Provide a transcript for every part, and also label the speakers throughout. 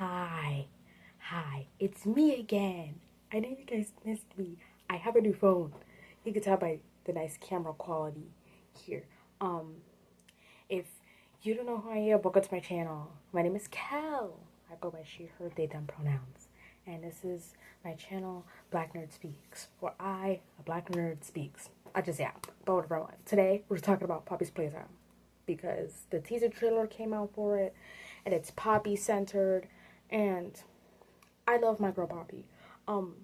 Speaker 1: Hi, it's me again. I know you guys missed me. I have a new phone. You can tell by the nice camera quality here. Um, if you don't know who I am, welcome to my channel. My name is Kel. I go by she, her, they, them pronouns. And this is my channel, Black Nerd Speaks, where a black nerd, speaks. I just yap about whatever I want. Today, we're talking about Poppy's Playtime because the teaser trailer came out for it, and it's Poppy centered, and I love my girl Poppy. Um,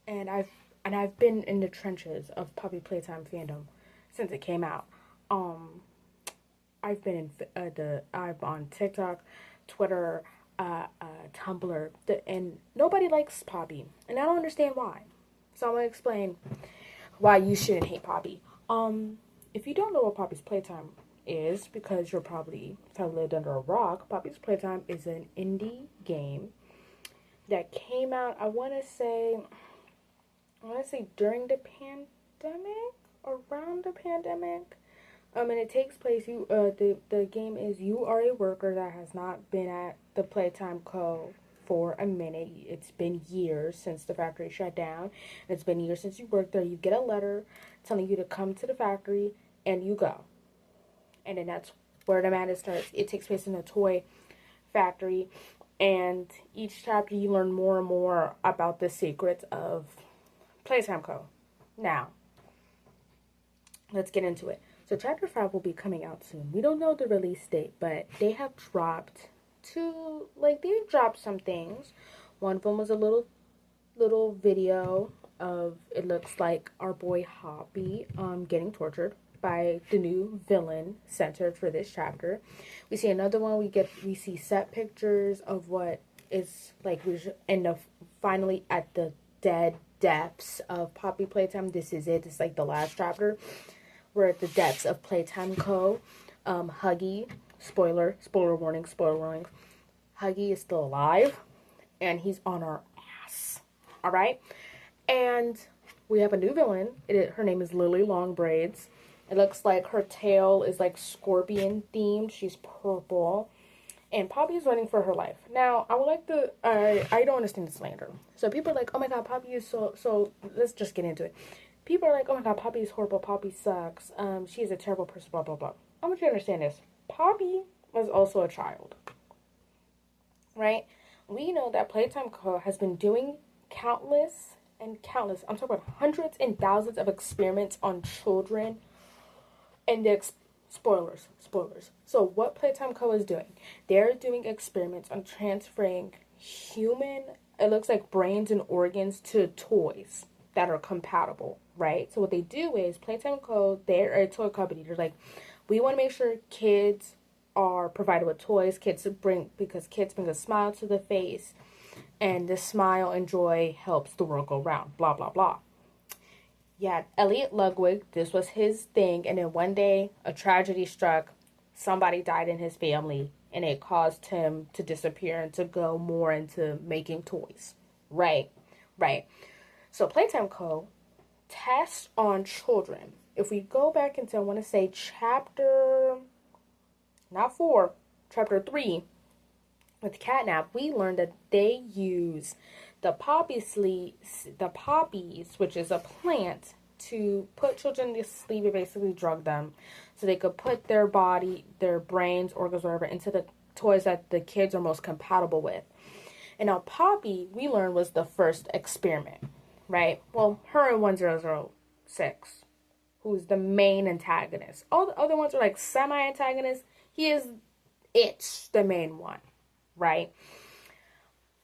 Speaker 1: and I've been in the trenches of Poppy Playtime fandom since it came out. I've been in I'm on TikTok, Twitter, Tumblr, and nobody likes Poppy, and I don't understand why. So I'm gonna explain why you shouldn't hate Poppy. If you don't know what Poppy's Playtime is, because you're probably have lived under a rock, Poppy's Playtime is an indie game that came out. I want to say during the pandemic, around the pandemic. And it takes place. The game is you are a worker that has not been at the Playtime Co. for a minute. It's been years since the factory shut down. It's been years since you worked there. You get a letter telling you to come to the factory, and you go. And then that's where the madness starts. It takes place in a toy factory, and each chapter you learn more and more about the secrets of Playtime Co. Now, let's get into it. So chapter 5 will be coming out soon. We don't know the release date, but they have dropped they've dropped some things. One of them was a little video of, it looks like our boy Hoppy getting tortured by the new villain centered for this chapter. We see another one. We see set pictures of what is like finally at the dead depths of Poppy Playtime. This is it. It's like the last chapter. We're at the depths of Playtime Co. Huggy, spoiler warnings. Huggy is still alive, and he's on our ass. All right, and we have a new villain. Her name is Lily Longbraids. It looks like her tail is like scorpion themed. She's purple, and Poppy is running for her life. Now, I would like to. I don't understand the slander. So people are like, oh my god, Poppy is so. Let's just get into it. People are like, oh my god, Poppy is horrible, Poppy sucks, she is a terrible person, blah, blah, blah. I want you to understand this. Poppy was also a child, right? We know that Playtime Co. has been doing countless, I'm talking about hundreds and thousands of experiments on children, and spoilers. So what Playtime Co. is doing, they're doing experiments on transferring human, it looks like brains and organs to toys that are compatible, right? So what they do is Playtime Co., they're a toy company. They're like, we want to make sure kids are provided with toys. Because kids bring a smile to the face, and the smile and joy helps the world go round. Blah blah blah. Yeah, Elliot Ludwig, this was his thing, and then one day a tragedy struck. Somebody died in his family, and it caused him to disappear and to go more into making toys. Right. So Playtime Co. tests on children. If we go back into, I want to say chapter 3, with Catnap, we learned that they use the poppies, which is a plant, to put children to sleep and basically drug them, so they could put their body, their brains, organs, whatever, into the toys that the kids are most compatible with. And now Poppy, we learned, was the first experiment. Right? Well, her and 1006, who's the main antagonist. All the other ones are like semi-antagonists. It's the main one, right?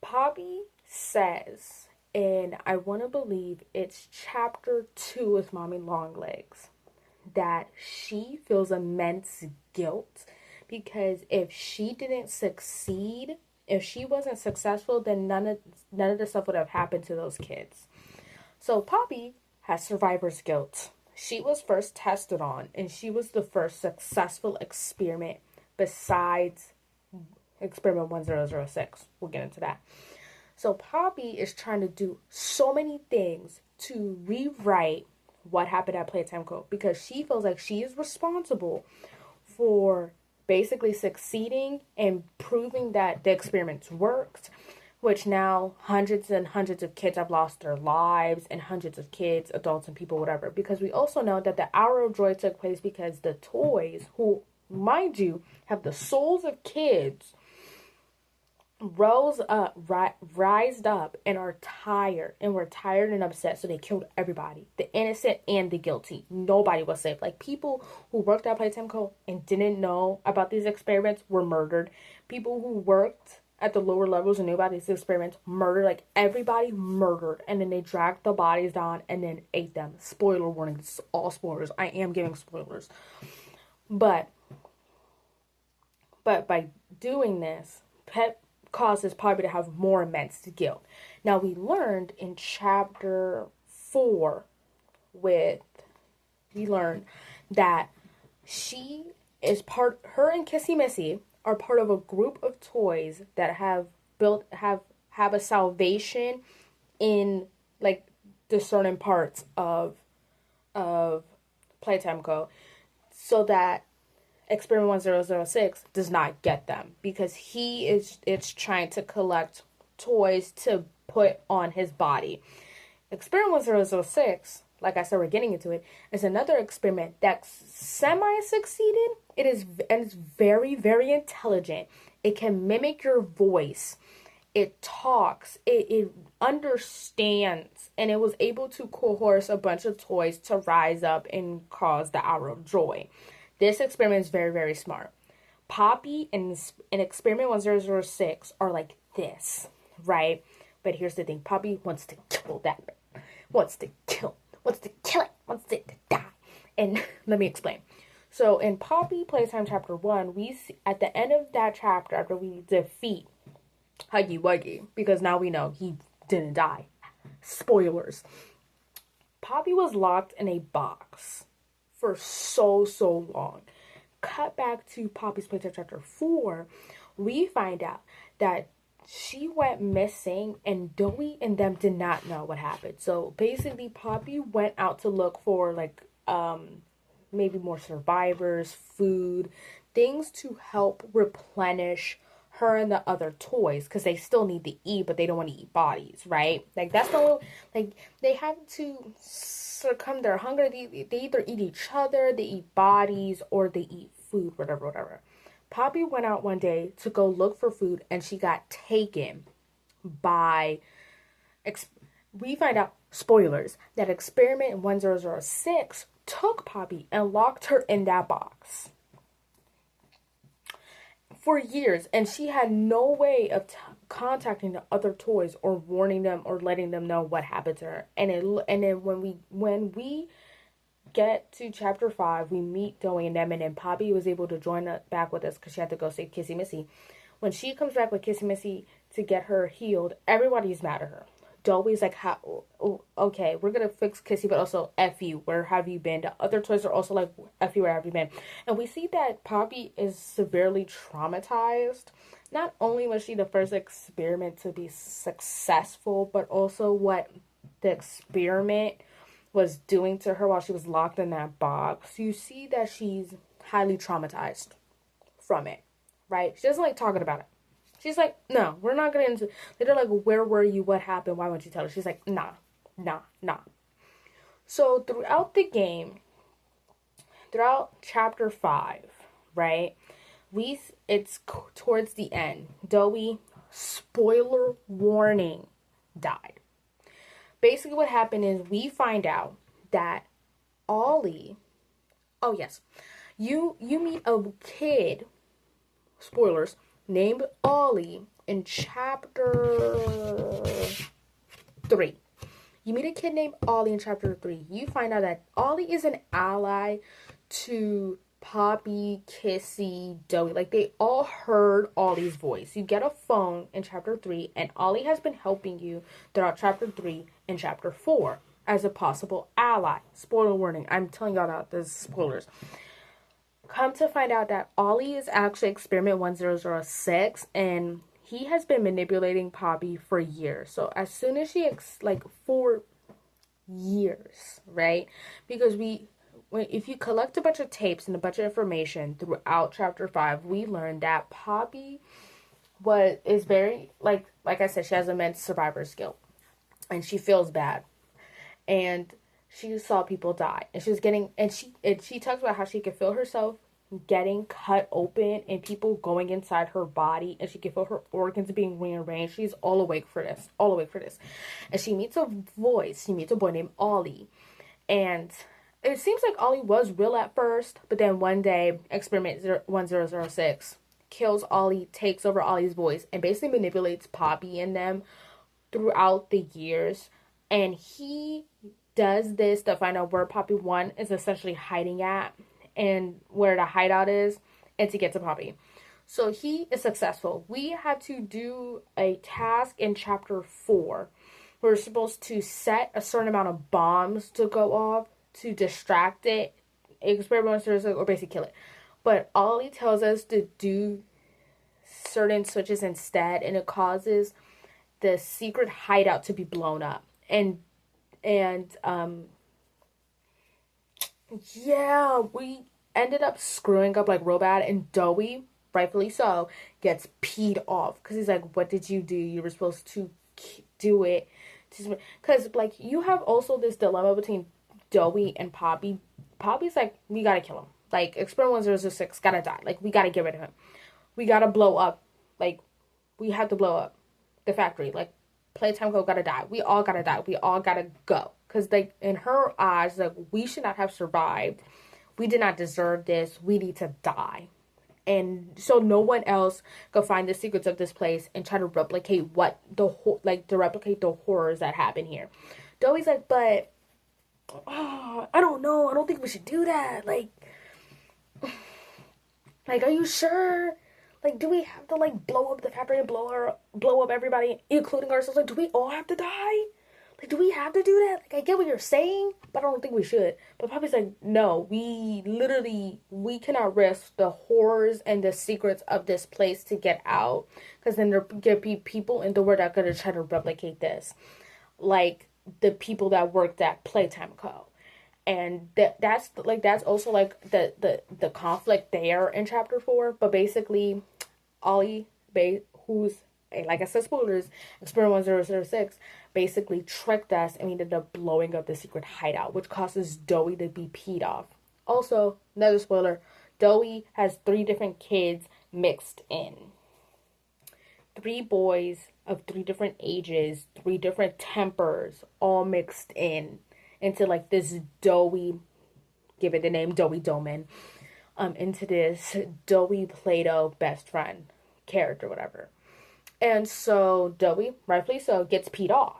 Speaker 1: Poppy says, and I want to believe it's chapter 2 with Mommy Longlegs, that she feels immense guilt because if she didn't succeed, if she wasn't successful, then none of the stuff would have happened to those kids. So Poppy has survivor's guilt. She was first tested on, and she was the first successful experiment besides experiment 1006. We'll get into that. So Poppy is trying to do so many things to rewrite what happened at Playtime Co. because she feels like she is responsible for basically succeeding and proving that the experiments worked, which now hundreds and hundreds of kids have lost their lives, and hundreds of kids, adults and people, whatever. Because we also know that the hour of joy took place because the toys, who, mind you, have the souls of kids, rised up and are tired, and were tired and upset, so they killed everybody, the innocent and the guilty. Nobody was safe. Like, people who worked at Playtime Co. and didn't know about these experiments were murdered. People who worked at the lower levels and knew about these experiments murdered. Like, everybody murdered, and then they dragged the bodies down and then ate them. Spoiler warning, this is all spoilers. I am giving spoilers. But by doing this, Pet causes Poppy to have more immense guilt. Now, we learned in chapter 4 we learned that her and Kissy Missy are part of a group of toys that have a salvation in, like, the certain parts of Playtime Co. so that Experiment 1006 does not get them, because it's trying to collect toys to put on his body. Experiment 1006, like I said, we're getting into it, is another experiment that semi-succeeded. It's very, very intelligent. It can mimic your voice. It talks. It understands. And it was able to coerce a bunch of toys to rise up and cause the hour of joy. This experiment is very, very smart. Poppy and Experiment 1006 are like this, right? But here's the thing. Poppy wants to kill that man. Wants to kill it. Wants it to die. And let me explain. So in Poppy Playtime Chapter 1, we see at the end of that chapter, after we defeat Huggy Wuggy, because now we know he didn't die. Spoilers. Poppy was locked in a box for so long. Cut back to Poppy's Playtime Chapter 4, we find out that she went missing and Dewey and them did not know what happened. So basically, Poppy went out to look for, like, maybe more survivors, food, things to help replenish her and the other toys, because they still need to eat, but they don't want to eat bodies, right? Like, that's the only, like, they have to succumb their hunger. They either eat each other, they eat bodies, or they eat food, whatever. Poppy went out one day to go look for food, and she got taken by, we find out, spoilers, that Experiment 1006 took Poppy and locked her in that box for years, and she had no way of contacting the other toys or warning them or letting them know what happened to her. And then when we get to chapter 5, we meet Dewey and them, and then Poppy was able to join back with us because she had to go save Kissy Missy. When she comes back with Kissy Missy to get her healed, everybody's mad at her. Dewey's like, okay, we're gonna fix Kissy, but also F you, where have you been? The other toys are also like, F you, where have you been? And we see that Poppy is severely traumatized. Not only was she the first experiment to be successful, but also what the experiment was doing to her while she was locked in that box. You see that she's highly traumatized from it, right? She doesn't like talking about it. She's like, no, we're not going to into... They're like, where were you? What happened? Why won't you tell her? She's like, nah. So throughout the game, throughout chapter 5, right, it's towards the end. Dewey, spoiler warning, died. Basically what happened is we find out that Ollie... Oh, yes. You meet a kid, spoilers, named Ollie in chapter 3. You meet a kid named Ollie in chapter 3. You find out that Ollie is an ally to Poppy, Kissy, Dewey. Like, they all heard Ollie's voice. You get a phone in chapter 3, and Ollie has been helping you throughout chapter 3 and chapter 4 as a possible ally. Spoiler warning. I'm telling y'all that there's spoilers. Come to find out that Ollie is actually Experiment 1006, and he has been manipulating Poppy for years. So as soon as she, for years, right? Because if you collect a bunch of tapes and a bunch of information throughout chapter 5, we learned that Poppy is very, like I said, she has immense survivor's guilt, and she feels bad, and she saw people die, and she was getting, and she talks about how she could feel herself getting cut open and people going inside her body, and she can feel her organs being rearranged. She's all awake for this, and she meets a voice. She meets a boy named Ollie, and it seems like Ollie was real at first, but then one day, Experiment 1006 kills Ollie, takes over Ollie's voice, and basically manipulates Poppy and them throughout the years. And he does this to find out where Poppy 1 is essentially hiding at, and where the hideout is, and to get to Poppy. So he is successful. We had to do a task in chapter 4. We're supposed to set a certain amount of bombs to go off to distract it, experiment or basically kill it. But Ollie tells us to do certain switches instead, and it causes the secret hideout to be blown up. And yeah, we ended up screwing up like real bad, and Dowie, rightfully so, gets peed off because he's like, "What did you do? You were supposed to do it." Because like you have also this dilemma between Dowie and Poppy. Poppy's like, "We gotta kill him. Like Experiment 1006 gotta die. Like we gotta get rid of him. We gotta blow up. Like we have to blow up the factory. Like Playtime Co gotta die. We all gotta die. We all gotta go." Because like in her eyes, like we should not have survived. We did not deserve this. We need to die. And so no one else could find the secrets of this place and try to replicate to replicate the horrors that happen here. Dowie's like, but I don't know. I don't think we should do that. Like, are you sure? Like, do we have to like blow up the factory and blow up everybody, including ourselves? Like, do we all have to die? Like, do we have to do that? Like, I get what you're saying, but I don't think we should. But Poppy's like, no, we cannot risk the horrors and the secrets of this place to get out. Because then there could be people in the world that are going to try to replicate this. Like, the people that worked at Playtime Co. And that's also, like, the conflict there in Chapter 4. But basically, Ollie, who's, like I said, spoilers, Experiment 1006, basically tricked us, and we ended up blowing up the secret hideout, which causes Dowie to be peed off. Also, another spoiler, Dowie has 3 different kids mixed in. 3 boys of 3 different ages, 3 different tempers, all mixed into like this Dowie, give it the name Dowie Doman, into this Dowie Play-Doh best friend character, whatever. And so Dowie, rightfully so, gets peed off.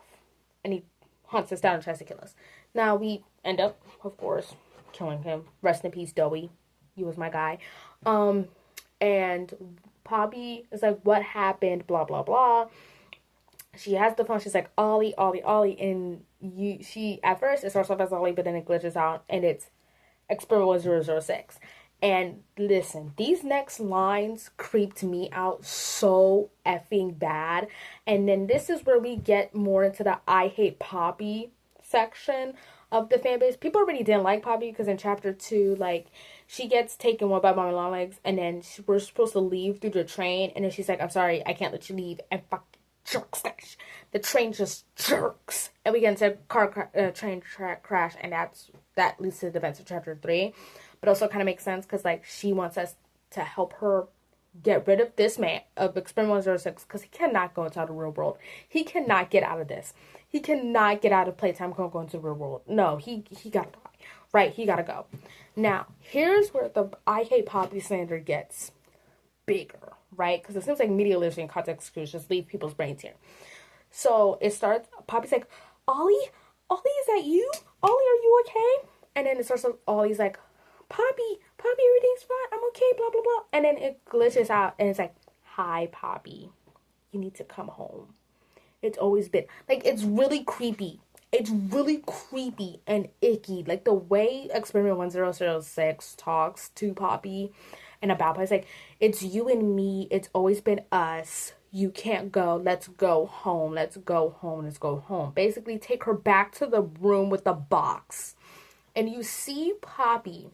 Speaker 1: And he hunts us down and tries to kill us. Now we end up, of course, killing him. Rest in peace, Dowie. You was my guy. And Poppy is like, what happened? Blah, blah, blah. She has the phone. She's like, Ollie, Ollie, Ollie. And she, at first, it starts off as Ollie, but then it glitches out. And it's Experiment 1006. And listen, these next lines creeped me out so effing bad. And then this is where we get more into the I hate Poppy section of the fan base. People already didn't like Poppy because in chapter 2, like, she gets taken one by Mommy Longlegs, and then we're supposed to leave through the train, and then she's like, I'm sorry, I can't let you leave, and fuck jerks. The train just jerks, and we get into a train track crash, and that leads to the events of chapter 3. But also kind of makes sense because, like, she wants us to help her get rid of this man, of Experiment 106, because he cannot go into the real world. He cannot get out of this. He cannot get out of Playtime and go into the real world. No, he gotta die. Right, he gotta go. Now, here's where the I hate Poppy slander gets bigger, right? Because it seems like media literacy and context clues just leave people's brains here. So it starts, Poppy's like, Ollie, is that you? Ollie, are you okay? And then it starts with Ollie's like, Poppy, everything's fine. I'm okay, blah, blah, blah. And then it glitches out, and it's like, hi, Poppy. You need to come home. It's always been, like, it's really creepy. It's really creepy and icky. Like, the way Experiment 1006 talks to Poppy and about Poppy, it's like, it's you and me. It's always been us. You can't go. Let's go home. Let's go home. Let's go home. Basically, take her back to the room with the box. And you see Poppy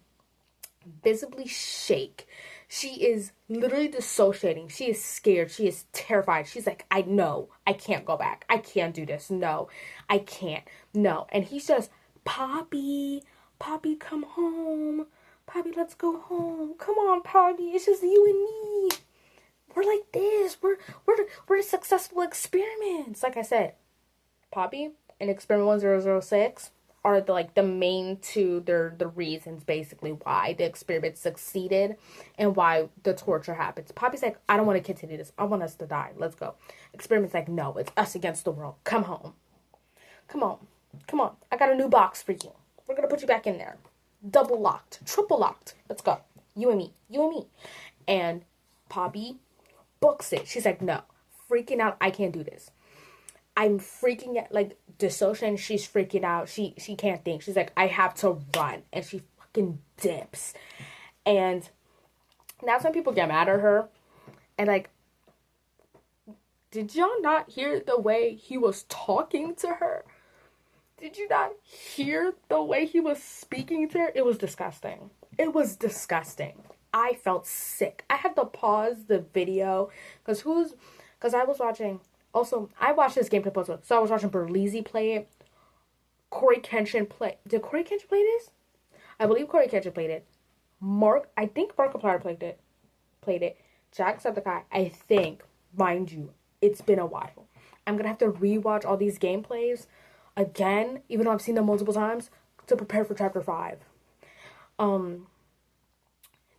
Speaker 1: visibly shake. She is literally dissociating. She is scared. She is terrified. She's like, I know. I can't go back. I can't do this. No, I can't. No. And he's just, Poppy, Poppy, come home. Poppy, let's go home. Come on, Poppy. It's just you and me. We're like this. We're successful experiments. Like I said, Poppy and Experiment 1006 are the main two. They're the reasons basically why the experiment succeeded and why the torture happens. Poppy's like, I don't want to continue this. I want us to die. Let's go. Experiment's like, no, it's us against the world. Come home. Come on. Come on. I got a new box for you. We're going to put you back in there. Double locked. Triple locked. Let's go. You and me. You and me. And Poppy books it. She's like, no. Freaking out. I can't do this. I'm freaking out, like, dissociating. She's freaking out. She can't think. She's like, I have to run. And she fucking dips. And now some people get mad at her. And, like, did y'all not hear the way he was talking to her? Did you not hear the way he was speaking to her? It was disgusting. It was disgusting. I felt sick. I had to pause the video. Because I was watching... Also, I watched this gameplay post, so I was watching Berlizzi play it. Corey Kenshin play. Did Corey Kenshin play this? I believe Corey Kenshin played it. I think Markiplier played it. Jacksepticeye, I think, mind you, it's been a while. I'm gonna have to rewatch all these gameplays again, even though I've seen them multiple times, to prepare for Chapter 5.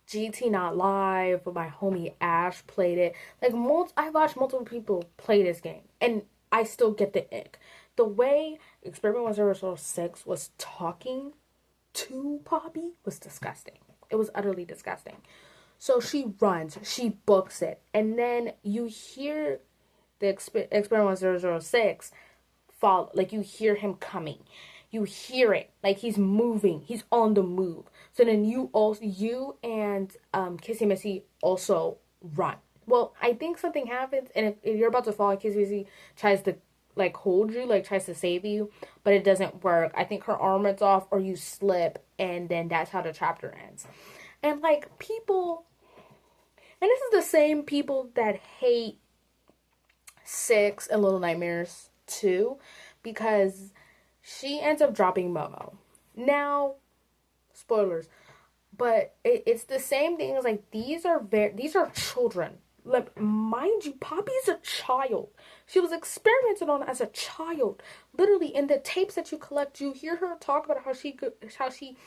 Speaker 1: GT Not Live, but my homie Ash played it. Like, I watched multiple people play this game, and I still get the ick. The way Experiment 1006 was talking to Poppy was disgusting. It was utterly disgusting. So she runs, she books it, and then you hear the Experiment 1006 fall, like you hear him coming. You hear it, like he's moving, he's on the move. So then you and Kissy Missy also run. Well, I think something happens, and if you're about to fall, Kissy Missy tries to like hold you, like tries to save you, but it doesn't work. I think her arm is off, or you slip, and then that's how the chapter ends. And like people, and this is the same people that hate 6 and Little Nightmares 2, because she ends up dropping Momo. Now, spoilers, but it's the same thing as like these are children. Like, mind you, Poppy's a child. She was experimented on as a child. Literally, in the tapes that you collect, you hear her talk about how she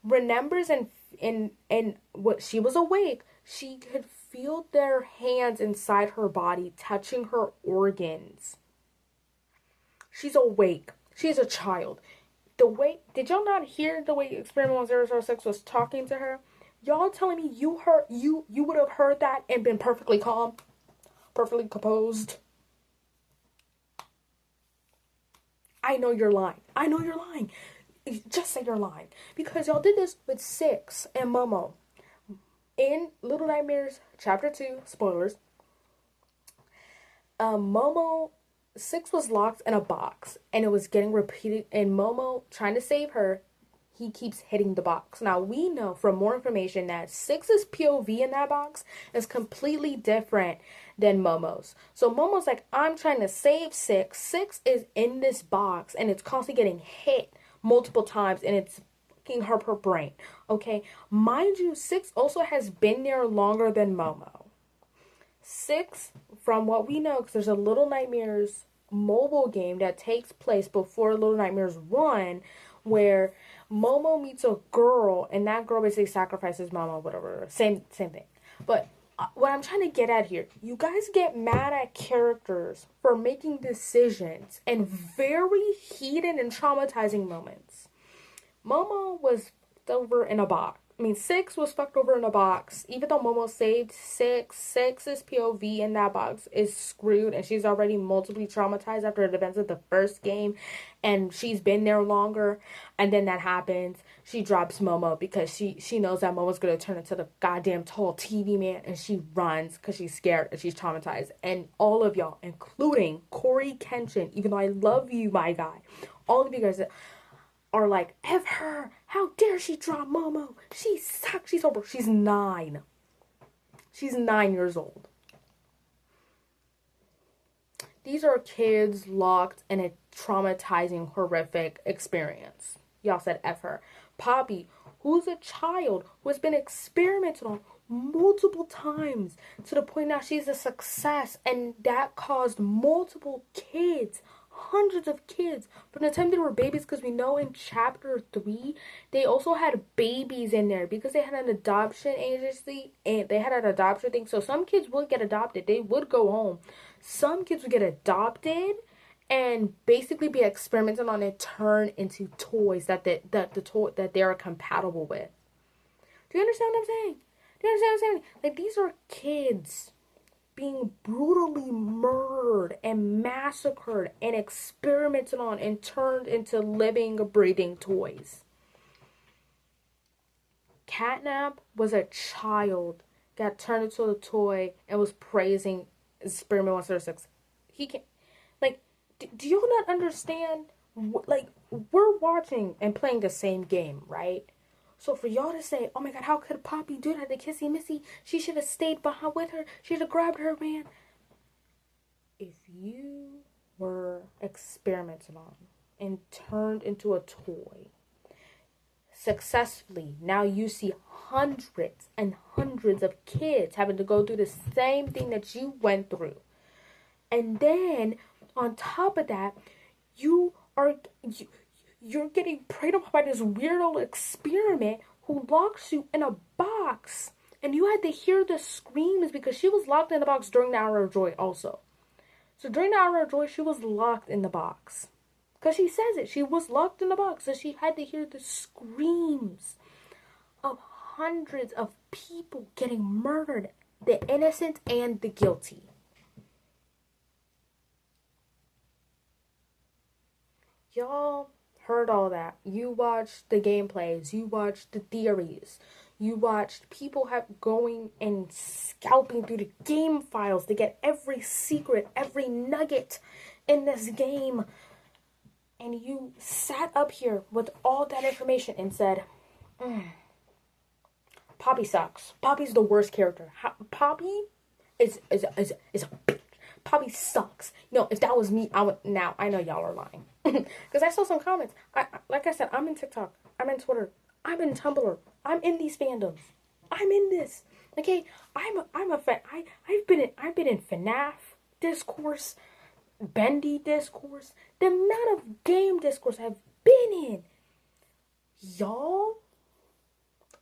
Speaker 1: remembers and what she was awake. She could feel their hands inside her body touching her organs. She's awake. She's a child. Did y'all not hear the way Experiment 1006 was talking to her? Y'all telling me you would have heard that and been perfectly calm? Perfectly composed? I know you're lying. I know you're lying. Just say you're lying. Because y'all did this with 6 and Momo. In Little Nightmares Chapter 2, spoilers, Momo... 6 was locked in a box, and it was getting repeated, and Momo, trying to save her, he keeps hitting the box. Now, we know from more information that 6's POV in that box is completely different than Momo's. So Momo's like, I'm trying to save 6. 6 is in this box, and it's constantly getting hit multiple times, and it's fucking her brain, okay? Mind you, 6 also has been there longer than Momo. 6, from what we know, because there's a Little Nightmares mobile game that takes place before Little Nightmares 1, where Momo meets a girl, and that girl basically sacrifices Momo, whatever. Same thing. But what I'm trying to get at here, you guys get mad at characters for making decisions in very heated and traumatizing moments. Momo was over in a box. 6 was fucked over in a box. Even though Momo saved 6's POV in that box is screwed, and she's already multiply traumatized after the events of the first game, and she's been there longer, and then that happens. She drops Momo because she knows that Momo's gonna turn into the goddamn tall TV man, and she runs because she's scared and she's traumatized. And all of y'all, including Corey Kenshin, even though I love you, my guy, all of you guys, are like, F her, how dare she draw Momo, she sucks, she's over. She's 9. She's 9 years old. These are kids locked in a traumatizing, horrific experience. Y'all said F her. Poppy, who's a child who has been experimented on multiple times to the point now she's a success, and that caused multiple kids, hundreds of kids, from the time they were babies, because we know in chapter 3 they also had babies in there because they had an adoption agency and they had an adoption thing. So some kids would get adopted, they would go home. Some kids would get adopted and basically be experimented on and turn into toys that they are compatible with. Do you understand what I'm saying? Do you understand what I'm saying? Like, these are kids being brutally murdered and massacred and experimented on and turned into living, breathing toys. Catnap was a child, got turned into a toy, and was praising Experiment 136. He can't, like, do you not understand? Like, we're watching and playing the same game, right? So for y'all to say, oh my god, how could Poppy do that to Kissy Missy? She should have stayed behind with her. She should have grabbed her, man. If you were experimented on and turned into a toy successfully, now you see hundreds and hundreds of kids having to go through the same thing that you went through. And then on top of that, you're getting preyed upon by this weird old experiment who locks you in a box. And you had to hear the screams because she was locked in the box during the Hour of Joy also. So during the Hour of Joy, she was locked in the box. Because she says it. She was locked in the box. So she had to hear the screams of hundreds of people getting murdered. The innocent and the guilty. Y'all heard all that. You watched the gameplays. You watched the theories. You watched people going and scalping through the game files to get every secret, every nugget in this game. And you sat up here with all that information and said, Poppy sucks. Poppy's the worst character. Poppy is a bitch. Poppy sucks. You know, if that was me, I would. Now, I know y'all are lying. Because I saw some comments. Like I said, I'm in TikTok. I'm in Twitter. I'm in Tumblr. I'm in these fandoms. I'm in this. Okay? I'm a fan. I've been in FNAF discourse, Bendy discourse, the amount of game discourse I've been in. Y'all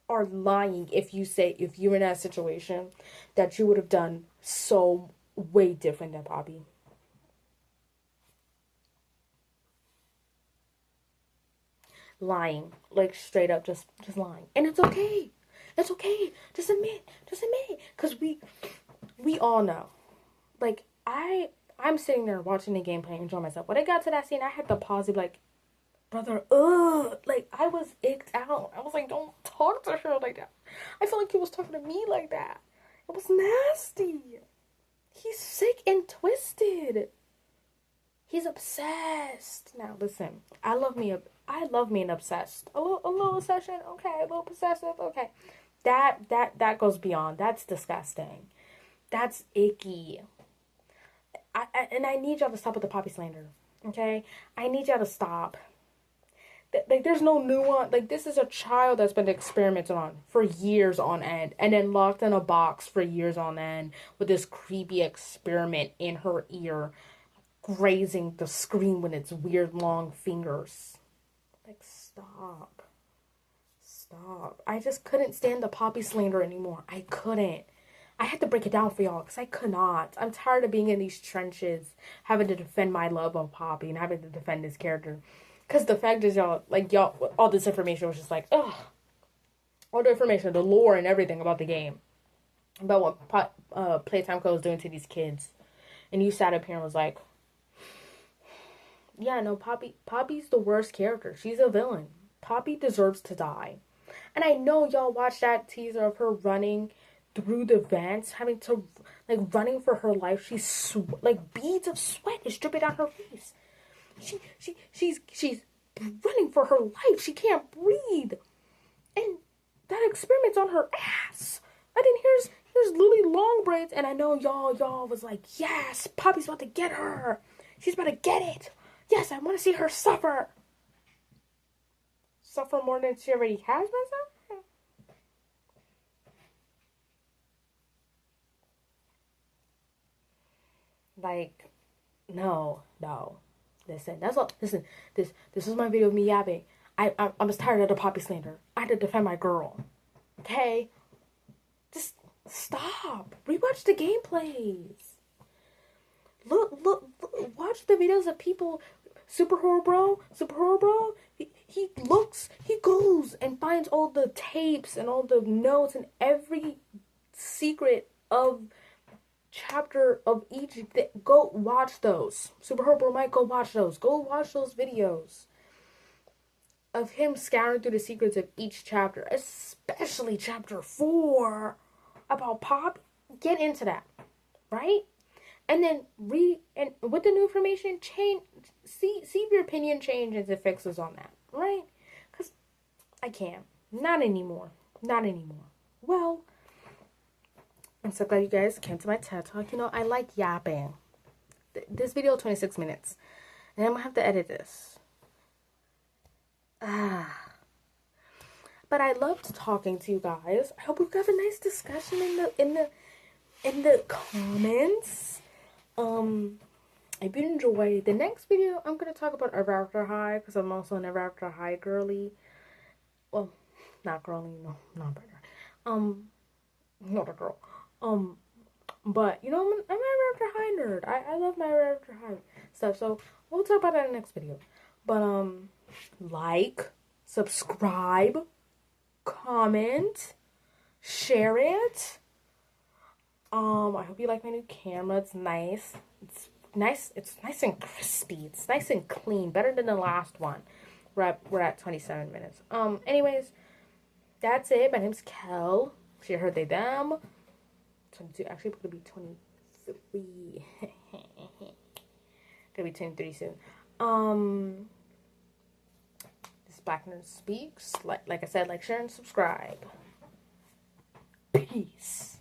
Speaker 1: are lying if you say, if you're in that situation, that you would have done so way different than Poppy. Lying. Like, straight up just lying. And it's okay. It's okay. Just admit. Because we all know. Like, I'm sitting there watching the gameplay and enjoying myself. When I got to that scene, I had to pause and be like, brother, like, I was icked out. I was like, don't talk to her like that. I felt like he was talking to me like that. It was nasty. He's sick and twisted. He's obsessed. Now, listen, I love me an obsessed. A little obsession, okay. A little possessive, okay. That goes beyond. That's disgusting. That's icky. I need y'all to stop with the Poppy slander, okay? I need y'all to stop. Like, there's no nuance. Like, this is a child that's been experimented on for years on end, and then locked in a box for years on end with this creepy experiment in her ear, grazing the screen with its weird long fingers. Like, stop. I just couldn't stand the Poppy slander anymore. I couldn't. I had to break it down for y'all because I could not. I'm tired of being in these trenches, having to defend my love of Poppy and having to defend this character. Because the fact is, y'all, all this information was just like, ugh. All the information, the lore and everything about the game. About what Playtime Co. is doing to these kids. And you sat up here and was like, yeah, no, Poppy's the worst character. She's a villain. Poppy deserves to die. And I know y'all watched that teaser of her running through the vents, having to, like, running for her life. She's, like, beads of sweat is dripping down her face. She's running for her life. She can't breathe. And that experiment's on her ass. And then here's Lily Longbraids, and I know y'all was like, yes, Poppy's about to get her. She's about to get it. Yes, I want to see her suffer. Suffer more than she already has been suffering? Like, no. Listen, this is my video of me yapping. I was tired of the Poppy slander. I had to defend my girl. Okay? Just stop. Rewatch the gameplays. Look, watch the videos of people. Super Horror Bro. He goes and finds all the tapes and all the notes and every secret of chapter of each. Go watch those. Super Horror Bro might go watch those. Go watch those videos of him scouring through the secrets of each chapter, especially chapter 4 about Pop. Get into that, right? And then and with the new information, see if your opinion changes and fixes on that, right? Because I can't. Not anymore. Well, I'm so glad you guys came to my TED Talk. You know, I like yapping. This video 26 minutes. And I'm going to have to edit this. But I loved talking to you guys. I hope we have a nice discussion in the comments. If you enjoy the next video, I'm gonna talk about Ever After High because I'm also an Ever After High girly. Well, not girly, no, not better. Not a girl. But you know, I'm an Ever After High nerd. I love my Ever After High stuff. So we'll talk about that in the next video. But like, subscribe, comment, share it. I hope you like my new camera. It's nice. It's nice and crispy. It's nice and clean. Better than the last one. We're at 27 minutes. Anyways, that's it. My name's Kel. She heard they them. 22. Actually, it's gonna be 23. Gonna be 23 soon. This Black Nerd Speaks. Like I said, like, share, and subscribe. Peace.